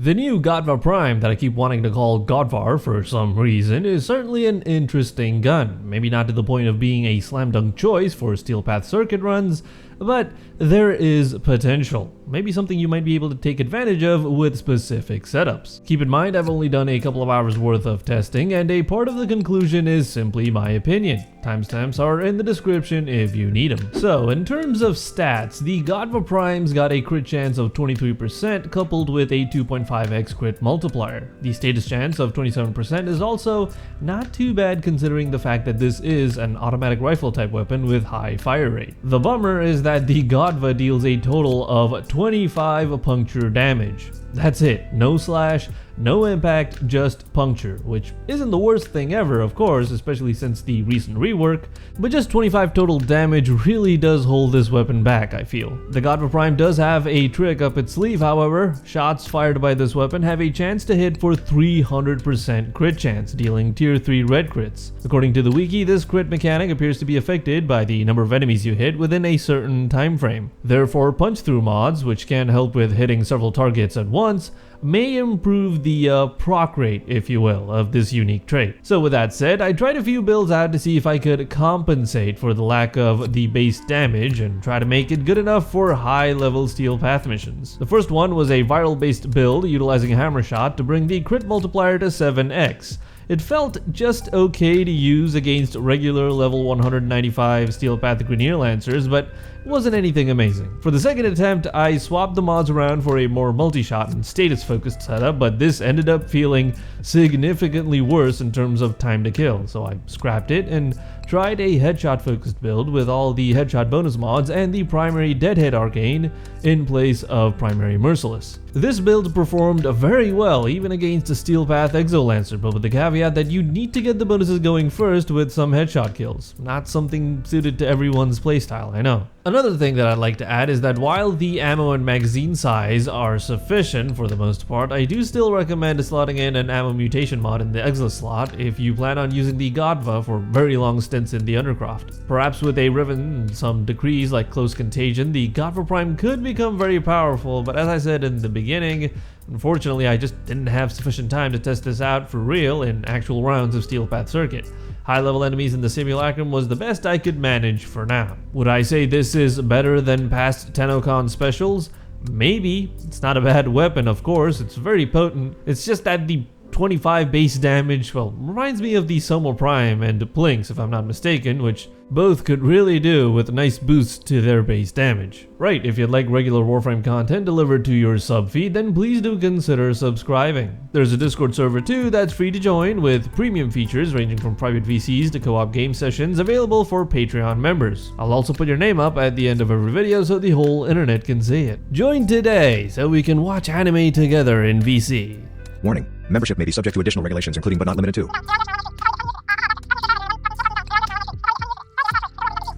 The new Gotva Prime that I keep wanting to call Godvar for some reason is certainly an interesting gun. Maybe not to the point of being a slam dunk choice for steel path circuit runs, but there is potential. Maybe something you might be able to take advantage of with specific setups. Keep in mind, I've only done a couple of hours worth of testing, and a part of the conclusion is simply my opinion. Timestamps are in the description if you need them. So, in terms of stats, the Gotva Prime's got a crit chance of 23% coupled with a 2.5x crit multiplier. The status chance of 27% is also not too bad considering the fact that this is an automatic rifle type weapon with high fire rate. The bummer is that the Gotva deals a total of 25 puncture damage. That's it. No slash, no impact, just puncture, which isn't the worst thing ever, of course, especially since the recent rework, but just 25 total damage really does hold this weapon back, I feel. The Gotva Prime does have a trick up its sleeve, however. Shots fired by this weapon have a chance to hit for 300% crit chance, dealing tier 3 red crits. According to the wiki, this crit mechanic appears to be affected by the number of enemies you hit within a certain time frame. Therefore, punch-through mods, which can help with hitting several targets at once, may improve the proc rate, if you will, of this unique trait. So with that said, I tried a few builds out to see if I could compensate for the lack of the base damage and try to make it good enough for high-level steel path missions. The first one was a viral-based build utilizing a hammer shot to bring the crit multiplier to 7x. It felt just okay to use against regular level 195 Steel Path Grineer Lancers, but wasn't anything amazing. For the second attempt, I swapped the mods around for a more multi-shot and status-focused setup, but this ended up feeling significantly worse in terms of time to kill, so I scrapped it and tried a headshot-focused build with all the headshot bonus mods and the primary Deadhead Arcane in place of primary Merciless. This build performed very well even against a Steel Path Exolancer, but with the caveat that you need to get the bonuses going first with some headshot kills. Not something suited to everyone's playstyle, I know. Another thing that I'd like to add is that while the ammo and magazine size are sufficient for the most part, I do still recommend slotting in an ammo mutation mod in the Exo slot if you plan on using the Gotva for very long stints in the Undercroft. Perhaps with a Riven and some decrees like Close Contagion, the Gotva Prime could become very powerful, but as I said in the beginning, unfortunately I just didn't have sufficient time to test this out for real in actual rounds of Steel Path Circuit. High-level enemies in the simulacrum was the best I could manage for now. Would I say this is better than past Tennokan specials? Maybe. It's not a bad weapon, of course. It's very potent. It's just that the 25 base damage, well, reminds me of the Somo Prime and Plinks, if I'm not mistaken, which both could really do with a nice boost to their base damage. Right, if you'd like regular Warframe content delivered to your sub feed, then please do consider subscribing. There's a Discord server too that's free to join with premium features ranging from private VCs to co-op game sessions available for Patreon members. I'll also put your name up at the end of every video so the whole internet can see it. Join today so we can watch anime together in VC. Warning. Membership may be subject to additional regulations, including but not limited to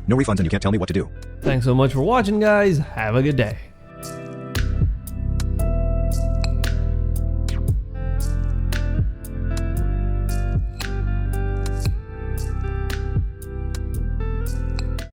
no refunds and you can't tell me what to do. Thanks so much for watching, guys. Have a good day.